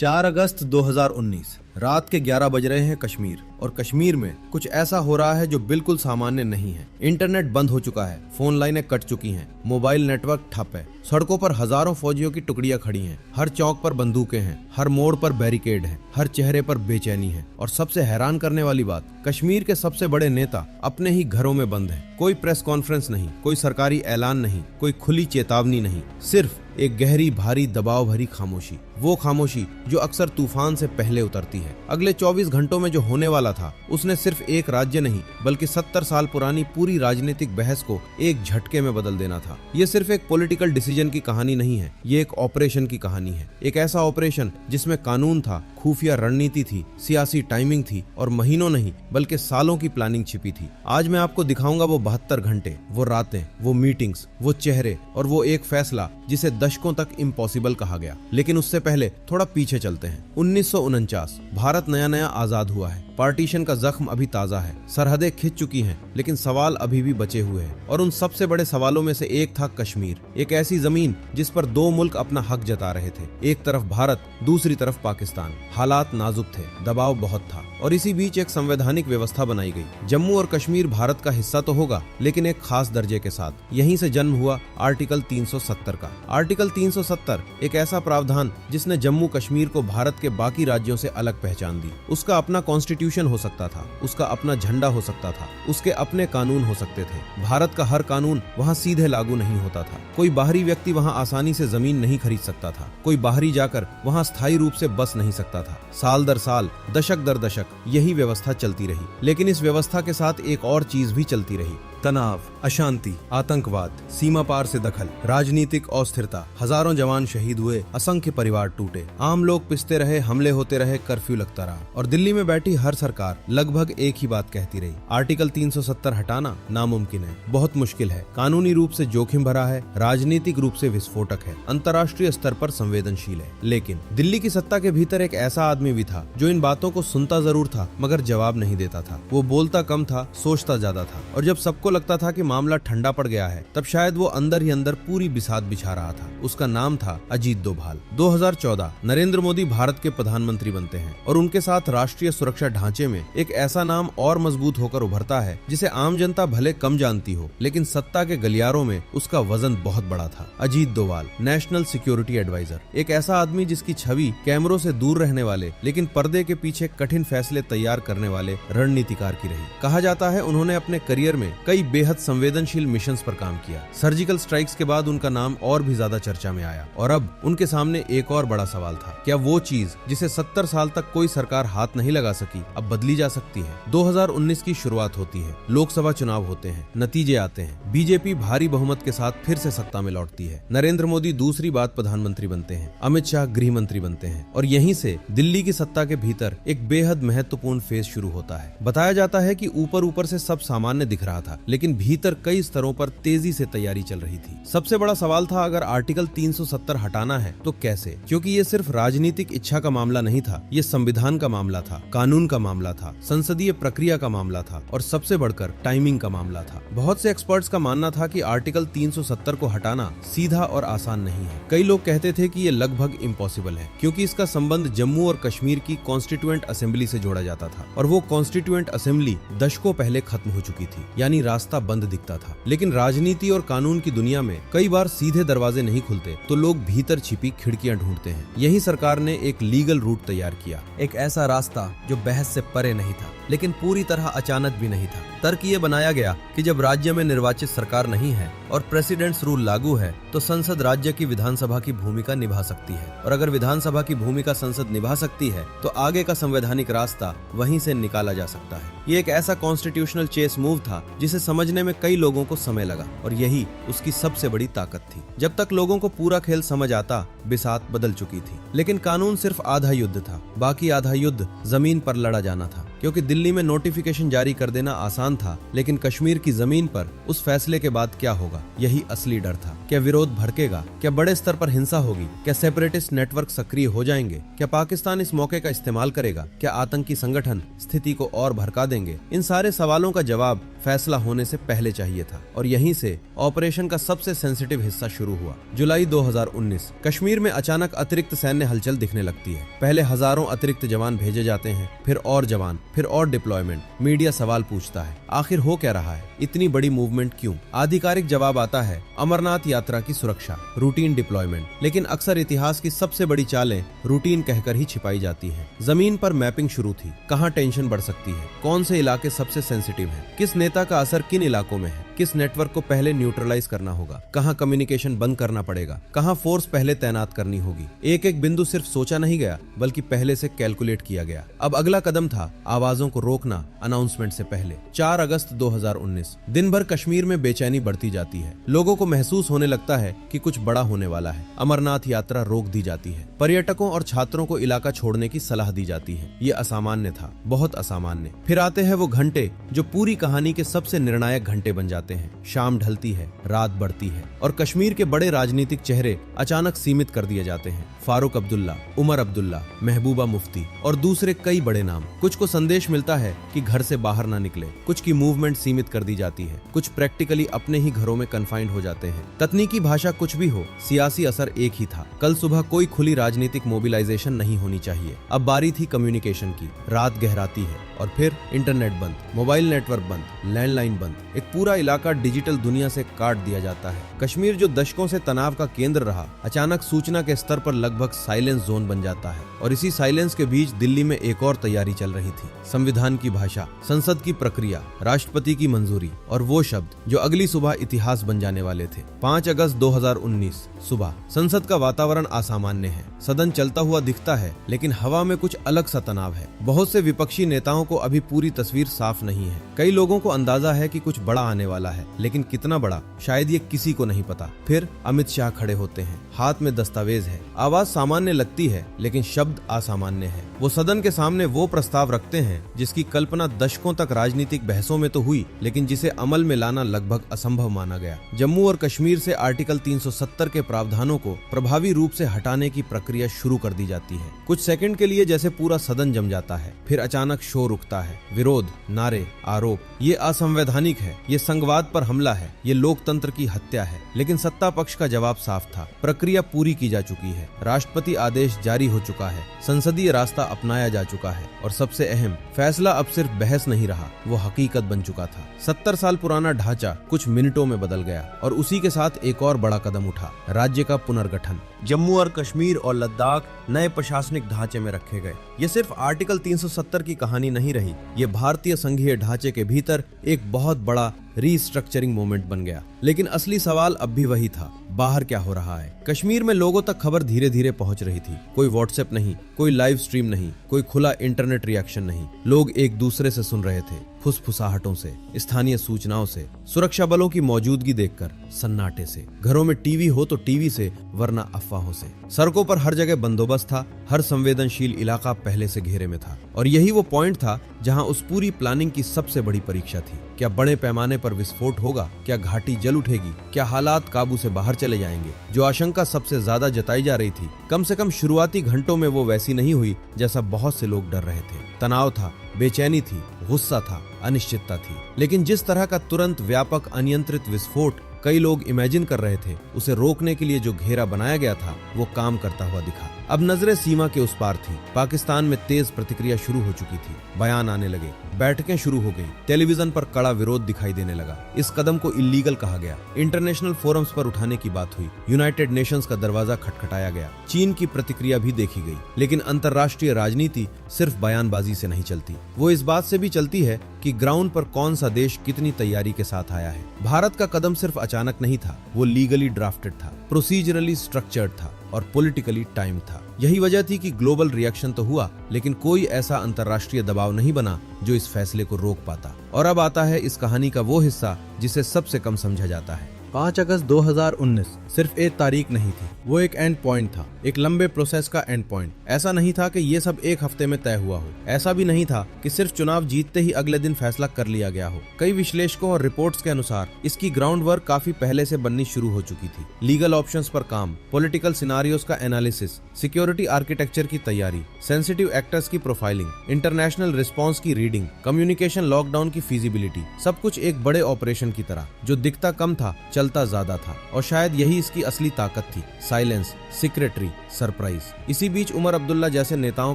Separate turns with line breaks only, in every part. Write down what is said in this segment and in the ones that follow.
4 अगस्त 2019 रात के 11 बज रहे हैं कश्मीर, और कश्मीर में कुछ ऐसा हो रहा है जो बिल्कुल सामान्य नहीं है। इंटरनेट बंद हो चुका है, फोन लाइनें कट चुकी हैं, मोबाइल नेटवर्क ठप है, सड़कों पर हजारों फौजियों की टुकड़ियां खड़ी हैं, हर चौक पर बंदूकें हैं, हर मोड़ पर बैरिकेड है, हर चेहरे पर बेचैनी है। और सबसे हैरान करने वाली बात, कश्मीर के सबसे बड़े नेता अपने ही घरों में बंद हैं। कोई प्रेस कॉन्फ्रेंस नहीं, कोई सरकारी ऐलान नहीं, कोई खुली चेतावनी नहीं, सिर्फ एक गहरी भारी दबाव भरी खामोशी। वो खामोशी जो अक्सर तूफान से पहले उतरती है। अगले 24 घंटों में जो होने वाला था उसने सिर्फ एक राज्य नहीं बल्कि 70 साल पुरानी पूरी राजनीतिक बहस को एक झटके में बदल देना था। ये सिर्फ एक पॉलिटिकल डिसीजन की कहानी नहीं है, ये एक ऑपरेशन की कहानी है। एक ऐसा ऑपरेशन जिसमें कानून था, खुफिया रणनीति थी, सियासी टाइमिंग थी और महीनों नहीं बल्कि सालों की प्लानिंग छिपी थी। आज मैं आपको दिखाऊंगा वो 72 घंटे, वो रातें, वो मीटिंग्स, वो चेहरे और वो एक फैसला जिसे दशकों तक इम्पॉसिबल कहा गया। लेकिन उससे पहले थोड़ा पीछे चलते हैं। 1949 भारत नया नया आजाद हुआ है। पार्टीशन का जख्म अभी ताजा है, सरहदें खिंच चुकी हैं, लेकिन सवाल अभी भी बचे हुए हैं। और उन सबसे बड़े सवालों में से एक था कश्मीर, एक ऐसी जमीन जिस पर दो मुल्क अपना हक जता रहे थे। एक तरफ भारत, दूसरी तरफ पाकिस्तान। हालात नाजुक थे, दबाव बहुत था, और इसी बीच एक संवैधानिक व्यवस्था बनाई गई। जम्मू और कश्मीर भारत का हिस्सा तो होगा, लेकिन एक खास दर्जे के साथ। यहीं से जन्म हुआ आर्टिकल 370 का। आर्टिकल 370 एक ऐसा प्रावधान जिसने जम्मू कश्मीर को भारत के बाकी राज्यों से अलग पहचान दी। उसका अपना कॉन्स्टिट्यूशन हो सकता था, उसका अपना झंडा हो सकता था, उसके अपने कानून हो सकते थे। भारत का हर कानून वहाँ सीधे लागू नहीं होता था। कोई बाहरी व्यक्ति वहाँ आसानी से जमीन नहीं खरीद सकता था, कोई बाहरी जाकर वहाँ स्थायी रूप से बस नहीं सकता था। साल दर साल, दशक दर दशक यही व्यवस्था चलती रही। लेकिन इस व्यवस्था के साथ एक और चीज भी चलती रही, तनाव, अशांति, आतंकवाद, सीमा पार से दखल, राजनीतिक अस्थिरता। हजारों जवान शहीद हुए, असंख्य परिवार टूटे, आम लोग पिसते रहे, हमले होते रहे, कर्फ्यू लगता रहा। और दिल्ली में बैठी हर सरकार लगभग एक ही बात कहती रही, आर्टिकल 370 हटाना नामुमकिन है, बहुत मुश्किल है, कानूनी रूप से जोखिम भरा है, राजनीतिक रूप से विस्फोटक है, अंतर्राष्ट्रीय स्तर पर संवेदनशील है। लेकिन दिल्ली की सत्ता के भीतर एक ऐसा आदमी भी था जो इन बातों को सुनता जरूर था मगर जवाब नहीं देता था। वो बोलता कम था, सोचता ज्यादा था, और जब सबको लगता था कि मामला ठंडा पड़ गया है, तब शायद वो अंदर ही अंदर पूरी बिसात बिछा रहा था। उसका नाम था अजीत डोभाल। 2014 नरेंद्र मोदी भारत के प्रधानमंत्री बनते हैं, और उनके साथ राष्ट्रीय सुरक्षा ढांचे में एक ऐसा नाम और मजबूत होकर उभरता है जिसे आम जनता भले कम जानती हो, लेकिन सत्ता के गलियारों में उसका वजन बहुत बड़ा था। Ajit Doval, national security adviser, एक ऐसा आदमी जिसकी छवि कैमरों से दूर रहने वाले लेकिन पर्दे के पीछे कठिन फैसले तैयार करने वाले रणनीतिकार की रही। कहा जाता है उन्होंने अपने करियर में कई बेहद संवेदनशील मिशंस पर काम किया। सर्जिकल स्ट्राइक्स के बाद उनका नाम और भी ज्यादा चर्चा में आया, और अब उनके सामने एक और बड़ा सवाल था, क्या वो चीज जिसे 70 साल तक कोई सरकार हाथ नहीं लगा सकी अब बदली जा सकती है। 2019 की शुरुआत होती है, लोकसभा चुनाव होते हैं, नतीजे आते हैं, बीजेपी भारी बहुमत के साथ फिर से सत्ता में लौटती है, नरेंद्र मोदी दूसरी बार प्रधानमंत्री बनते हैं, अमित शाह गृह मंत्री बनते हैं, और यहीं से दिल्ली की सत्ता के भीतर एक बेहद महत्वपूर्ण फेज शुरू होता है। बताया जाता है कि ऊपर ऊपर से सब सामान्य दिख रहा था, लेकिन भीतर कई स्तरों पर तेजी से तैयारी चल रही थी। सबसे बड़ा सवाल था, अगर आर्टिकल 370 हटाना है तो कैसे? क्योंकि ये सिर्फ राजनीतिक इच्छा का मामला नहीं था, ये संविधान का मामला था, कानून का मामला था, संसदीय प्रक्रिया का मामला था, और सबसे बढ़कर टाइमिंग का मामला था। बहुत से एक्सपर्ट्स का मानना था कि आर्टिकल 370 को हटाना सीधा और आसान नहीं है। कई लोग कहते थे कि ये लगभग इम्पॉसिबल है, क्योंकि इसका संबंध जम्मू और कश्मीर की कॉन्स्टिट्यूएंट असेंबली से जोड़ा जाता था, और वो कॉन्स्टिट्यूएंट असेंबली दशकों पहले खत्म हो चुकी थी, यानी रास्ता बंद दिखता था। लेकिन राजनीति और कानून की दुनिया में कई बार सीधे दरवाजे नहीं खुलते तो लोग भीतर छिपी खिड़कियां ढूंढते हैं। यही सरकार ने एक लीगल रूट तैयार किया, एक ऐसा रास्ता जो बहस से परे नहीं था लेकिन पूरी तरह अचानक भी नहीं था। तर्क ये बनाया गया कि जब राज्य में निर्वाचित सरकार नहीं है और प्रेसिडेंट्स रूल लागू है तो संसद राज्य की विधानसभा की भूमिका निभा सकती है, और अगर विधानसभा की भूमिका संसद निभा सकती है तो आगे का संवैधानिक रास्ता वहीं से निकाला जा सकता है। ये एक ऐसा कॉन्स्टिट्यूशनल चेस मूव था जिसे समझने में कई लोगों को समय लगा, और यही उसकी सबसे बड़ी ताकत थी। जब तक लोगों को पूरा खेल समझ आता, बिसात बदल चुकी थी। लेकिन कानून सिर्फ आधा युद्ध था, बाकी आधा युद्ध जमीन पर लड़ा जाना था। क्योंकि दिल्ली में नोटिफिकेशन जारी कर देना आसान था, लेकिन कश्मीर की जमीन पर उस फैसले के बाद क्या होगा, यही असली डर था। क्या विरोध भड़केगा? क्या बड़े स्तर पर हिंसा होगी? क्या सेपरेटिस्ट नेटवर्क सक्रिय हो जाएंगे? क्या पाकिस्तान इस मौके का इस्तेमाल करेगा? क्या आतंकी संगठन स्थिति को और भड़का देंगे? इन सारे सवालों का जवाब फैसला होने से पहले चाहिए था और यहीं से ऑपरेशन का सबसे सेंसिटिव हिस्सा शुरू हुआ। जुलाई 2019 कश्मीर में अचानक अतिरिक्त सैन्य हलचल दिखने लगती है। पहले हजारों अतिरिक्त जवान भेजे जाते हैं, फिर और जवान, फिर और डिप्लॉयमेंट। मीडिया सवाल पूछता है, आखिर हो क्या रहा है? इतनी बड़ी मूवमेंट क्यों? आधिकारिक जवाब आता है, अमरनाथ यात्रा की सुरक्षा, रूटीन डिप्लॉयमेंट। लेकिन अक्सर इतिहास की सबसे बड़ी चालें रूटीन कहकर ही छिपाई जाती हैं। जमीन पर मैपिंग शुरू थी, कहां टेंशन बढ़ सकती है, कौन से इलाके सबसे सेंसिटिव हैं, किस नेता का असर किन इलाकों में है, किस नेटवर्क को पहले न्यूट्रलाइज करना होगा, कहां कम्युनिकेशन बंद करना पड़ेगा, कहां फोर्स पहले तैनात करनी होगी। एक एक बिंदु सिर्फ सोचा नहीं गया बल्कि पहले से कैलकुलेट किया गया। अब अगला कदम था आवाजों को रोकना अनाउंसमेंट से पहले। 4 अगस्त 2019 दिन भर कश्मीर में बेचैनी बढ़ती जाती है। लोगों को महसूस होने लगता है कि कुछ बड़ा होने वाला है। अमरनाथ यात्रा रोक दी जाती है। पर्यटकों और छात्रों को इलाका छोड़ने की सलाह दी जाती है। ये असामान्य था, बहुत असामान्य। फिर आते हैं वो घंटे जो पूरी कहानी के सबसे निर्णायक घंटे बन जाते हैं। शाम ढलती है, रात बढ़ती है और कश्मीर के बड़े राजनीतिक चेहरे अचानक सीमित कर दिए जाते हैं। फारूक अब्दुल्ला, उमर अब्दुल्ला, महबूबा मुफ्ती और दूसरे कई बड़े नाम। कुछ को संदेश मिलता है कि घर से बाहर ना निकले, कुछ की मूवमेंट सीमित कर दी जाती है, कुछ प्रैक्टिकली अपने ही घरों में कन्फाइंड हो जाते हैं। तकनीकी भाषा कुछ भी हो, सियासी असर एक ही था। कल सुबह कोई खुली राजनीतिक मोबिलाइजेशन नहीं होनी चाहिए। अब बारी थी कम्युनिकेशन की। रात गहराती है और फिर इंटरनेट बंद, मोबाइल नेटवर्क बंद, लैंडलाइन बंद। एक पूरा इलाका डिजिटल दुनिया से काट दिया जाता है। कश्मीर जो दशकों से तनाव का केंद्र रहा, अचानक सूचना के स्तर पर लगभग साइलेंस जोन बन जाता है। और इसी साइलेंस के बीच दिल्ली में एक और तैयारी चल रही थी। संविधान की भाषा, संसद की प्रक्रिया, राष्ट्रपति की मंजूरी और वो शब्द जो अगली सुबह इतिहास बन जाने वाले थे। 5 अगस्त 2019 सुबह संसद का वातावरण असामान्य है। सदन चलता हुआ दिखता है लेकिन हवा में कुछ अलग सा तनाव है। बहुत से विपक्षी नेताओं को अभी पूरी तस्वीर साफ नहीं है। कई लोगों को अंदाजा है कि कुछ बड़ा आने वाला है, लेकिन कितना बड़ा शायद ये किसी को नहीं पता। फिर अमित शाह खड़े होते हैं, हाथ में दस्तावेज है। आवाज सामान्य लगती है लेकिन शब्द असामान्य है। वो सदन के सामने वो प्रस्ताव रखते हैं जिसकी कल्पना दशकों तक राजनीतिक बहसों में तो हुई, लेकिन जिसे अमल में लाना लगभग असंभव माना गया। जम्मू और कश्मीर से आर्टिकल 370 के प्रावधानों को प्रभावी रूप से हटाने की प्रक्रिया शुरू कर दी जाती है। कुछ सेकंड के लिए जैसे पूरा सदन जम जाता है, फिर अचानक शोर रुकता है। विरोध, नारे, आरोप, ये असंवैधानिक है, ये संघवाद पर हमला है, ये लोकतंत्र की हत्या है। लेकिन सत्ता पक्ष का जवाब साफ था, प्रक्रिया पूरी की जा चुकी है, राष्ट्रपति आदेश जारी हो चुका है, संसदीय रास्ता अपनाया जा चुका है और सबसे अहम, फैसला अब सिर्फ बहस नहीं रहा, वो हकीकत बन चुका था। 70 साल पुराना ढांचा कुछ मिनटों में बदल गया और उसी के साथ एक और बड़ा कदम उठा, राज्य का पुनर्गठन। जम्मू और कश्मीर और लद्दाख नए प्रशासनिक ढांचे में रखे गए। ये सिर्फ आर्टिकल 370 की कहानी नहीं रही, ये भारतीय संघीय ढांचे के भीतर एक बहुत बड़ा रीस्ट्रक्चरिंग मोमेंट बन गया। लेकिन असली सवाल अब भी वही था, बाहर क्या हो रहा है? कश्मीर में लोगों तक खबर धीरे धीरे पहुंच रही थी। कोई व्हाट्सएप नहीं, कोई लाइव स्ट्रीम नहीं, कोई खुला इंटरनेट रिएक्शन नहीं। लोग एक दूसरे से सुन रहे थे, फुसफुसाहटों से, स्थानीय सूचनाओं से, सुरक्षा बलों की मौजूदगी देखकर, सन्नाटे से। घरों में टीवी हो तो टीवी से, वरना अफवाहों से। सड़कों पर हर जगह बंदोबस्त था, हर संवेदनशील इलाका पहले से घेरे में था। और यही वो पॉइंट था जहां उस पूरी प्लानिंग की सबसे बड़ी परीक्षा थी। क्या बड़े पैमाने पर विस्फोट होगा? क्या घाटी जल उठेगी? क्या हालात काबू से बाहर चले जाएंगे? जो आशंका सबसे ज्यादा जताई जा रही थी, कम से कम शुरुआती घंटों में वो वैसी नहीं हुई जैसा बहुत से लोग डर रहे थे। तनाव था, बेचैनी थी, गुस्सा था, अनिश्चितता थी। लेकिन जिस तरह का तुरंत व्यापक अनियंत्रित विस्फोट कई लोग इमेजिन कर रहे थे, उसे रोकने के लिए जो घेरा बनाया गया था वो काम करता हुआ दिखा। अब नजरें सीमा के उस पार थी। पाकिस्तान में तेज प्रतिक्रिया शुरू हो चुकी थी, बयान आने लगे, बैठकें शुरू हो गई, टेलीविजन पर कड़ा विरोध दिखाई देने लगा। इस कदम को इल्लीगल कहा गया, इंटरनेशनल फोरम्स पर उठाने की बात हुई, यूनाइटेड नेशंस का दरवाजा खटखटाया गया, चीन की प्रतिक्रिया भी देखी गई। लेकिन अंतर्राष्ट्रीय राजनीति सिर्फ बयानबाजी से नहीं चलती, वो इस बात से भी चलती है कि ग्राउंड पर कौन सा देश कितनी तैयारी के साथ आया है। भारत का कदम सिर्फ अचानक नहीं था, वो लीगली ड्राफ्टेड था, प्रोसीजरली स्ट्रक्चर्ड था और पॉलिटिकली टाइम था। यही वजह थी कि ग्लोबल रिएक्शन तो हुआ, लेकिन कोई ऐसा अंतर्राष्ट्रीय दबाव नहीं बना जो इस फैसले को रोक पाता। और अब आता है इस कहानी का वो हिस्सा जिसे सबसे कम समझा जाता है। 5 अगस्त 2019 सिर्फ एक तारीख नहीं थी, वो एक एंड पॉइंट था, एक लंबे प्रोसेस का एंड पॉइंट। ऐसा नहीं था कि ये सब एक हफ्ते में तय हुआ हो, ऐसा भी नहीं था कि सिर्फ चुनाव जीतते ही अगले दिन फैसला कर लिया गया हो। कई विश्लेषकों और रिपोर्ट्स के अनुसार इसकी ग्राउंड वर्क काफी पहले से बननी शुरू हो चुकी थी। लीगल ऑप्शंस पर काम, पॉलिटिकल सिनारियोस का एनालिसिस, सिक्योरिटी आर्किटेक्चर की तैयारी, सेंसिटिव एक्टर्स की प्रोफाइलिंग, इंटरनेशनल रिस्पॉन्स की रीडिंग, कम्युनिकेशन लॉकडाउन की फीजिबिलिटी, सब कुछ एक बड़े ऑपरेशन की तरह, जो दिखता कम था चलता ज्यादा था। और शायद यही इसकी असली ताकत थी, साइलेंस, सीक्रेटरी, सरप्राइज। इसी बीच उमर अब्दुल्ला जैसे नेताओं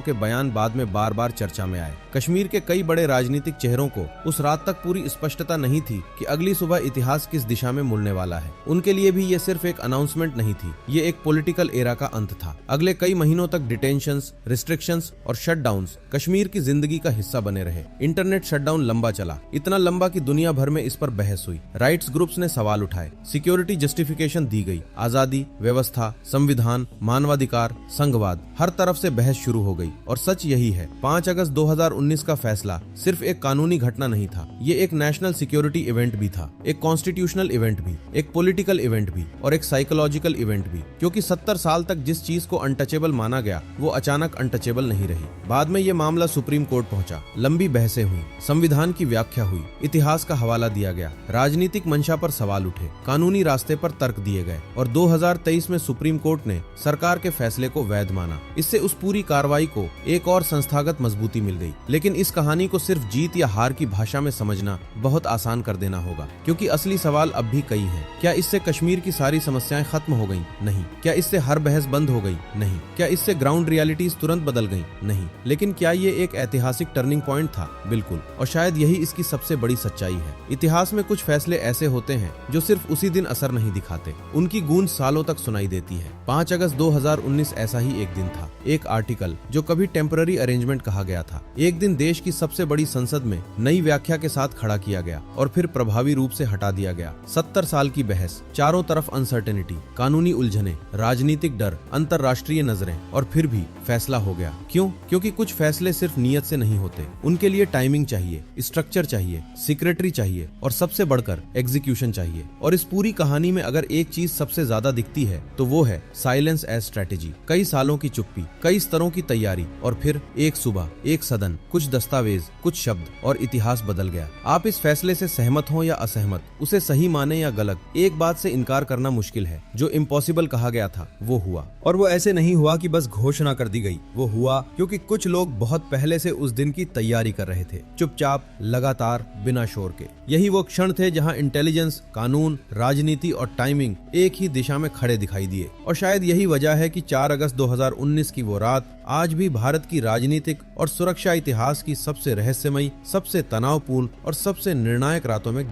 के बयान बाद में बार बार चर्चा में आए। कश्मीर के कई बड़े राजनीतिक चेहरों को उस रात तक पूरी स्पष्टता नहीं थी कि अगली सुबह इतिहास किस दिशा में मुड़ने वाला है। उनके लिए भी ये सिर्फ एक अनाउंसमेंट नहीं थी, ये एक पॉलिटिकल एरा का अंत था। अगले कई महीनों तक डिटेंशंस, रिस्ट्रिक्शंस और शटडाउन्स कश्मीर की जिंदगी का हिस्सा बने रहे। इंटरनेट शटडाउन लंबा चला, इतना लंबा कि दुनिया भर में इस पर बहस हुई। राइट्स ग्रुप्स ने सवाल उठाए, सिक्योरिटी जस्टिफिकेशन दी गई, आजादी, व्यवस्था, संविधान, मानवाधिकार, संघवाद, हर तरफ से बहस शुरू हो गई। और सच यही है, 5 अगस्त 2019 का फैसला सिर्फ एक कानूनी घटना नहीं था, ये एक नेशनल सिक्योरिटी इवेंट भी था, एक कॉन्स्टिट्यूशनल इवेंट भी, एक पॉलिटिकल इवेंट भी और एक साइकोलॉजिकल इवेंट भी। क्योंकि 70 साल तक जिस चीज को अनटचेबल माना गया वो अचानक अनटचेबल नहीं रही। बाद में ये मामला सुप्रीम कोर्ट पहुंचा, लंबी बहसें हुई, संविधान की व्याख्या हुई, इतिहास का हवाला दिया गया, राजनीतिक मंशा पर सवाल उठे, कानूनी रास्ते पर तर्क दिए गए और 2023 में सुप्रीम कोर्ट ने सरकार के फैसले को वैध माना। इससे उस पूरी कार्रवाई को एक और संस्थागत मजबूती मिल गई। लेकिन इस कहानी को सिर्फ जीत या हार की भाषा में समझना बहुत आसान कर देना होगा, क्योंकि असली सवाल अब भी कई हैं। क्या इससे कश्मीर की सारी समस्याएं खत्म हो गईं? नहीं। क्या इससे हर बहस बंद हो गई? नहीं। क्या इससे ग्राउंड रियलिटीज तुरंत बदल गईं? नहीं। लेकिन क्या ये एक ऐतिहासिक टर्निंग पॉइंट था? बिल्कुल। और शायद यही इसकी सबसे बड़ी सच्चाई है। इतिहास में कुछ फैसले ऐसे होते हैं जो सिर्फ उसी दिन असर नहीं दिखाते, उनकी गूंज सालों तक सुनाई देती है। 5 अगस्त 2019 ऐसा ही एक दिन था। एक आर्टिकल जो कभी टेम्पररी अरेंजमेंट कहा गया था, एक दिन देश की सबसे बड़ी संसद में नई व्याख्या के साथ खड़ा किया गया और फिर प्रभावी रूप से हटा दिया गया। 70 साल की बहस, चारों तरफ अनसर्टेनिटी, कानूनी उलझने, राजनीतिक डर, अंतरराष्ट्रीय नजरें, और फिर भी फैसला हो गया। क्यों? क्योंकि कुछ फैसले सिर्फ नीयत से नहीं होते, उनके लिए टाइमिंग चाहिए, स्ट्रक्चर चाहिए, सेक्रेटरी चाहिए और सबसे बढ़कर एग्जीक्यूशन चाहिए। और इस पूरी कहानी में अगर एक चीज सबसे ज्यादा दिखती है तो वो है साइलेंस एज स्ट्रेटेजी। कई सालों की चुप्पी, कई स्तरों की तैयारी और फिर एक सुबह, एक सदन, कुछ दस्तावेज, कुछ शब्द और इतिहास बदल गया। आप इस फैसले से सहमत हो या असहमत, उसे सही माने या गलत, एक बात से इनकार करना मुश्किल है, जो इम्पॉसिबल कहा गया था वो हुआ। और वो ऐसे नहीं हुआ कि बस घोषणा कर दी गई, वो हुआ क्योंकि कुछ लोग बहुत पहले से उस दिन की तैयारी कर रहे थे, चुपचाप, लगातार, बिना शोर के। यही वो क्षण थे जहां इंटेलिजेंस, कानून, राजनीति और टाइमिंग एक ही दिशा में खड़े दिखाई दिए। और शायद यही वजह है कि 4 अगस्त 2019 की वो रात आज भी भारत की राजनीतिक और सुरक्षा इतिहास की सबसे रहस्यमयी, सबसे तनावपूर्ण और सबसे निर्णायक रातों में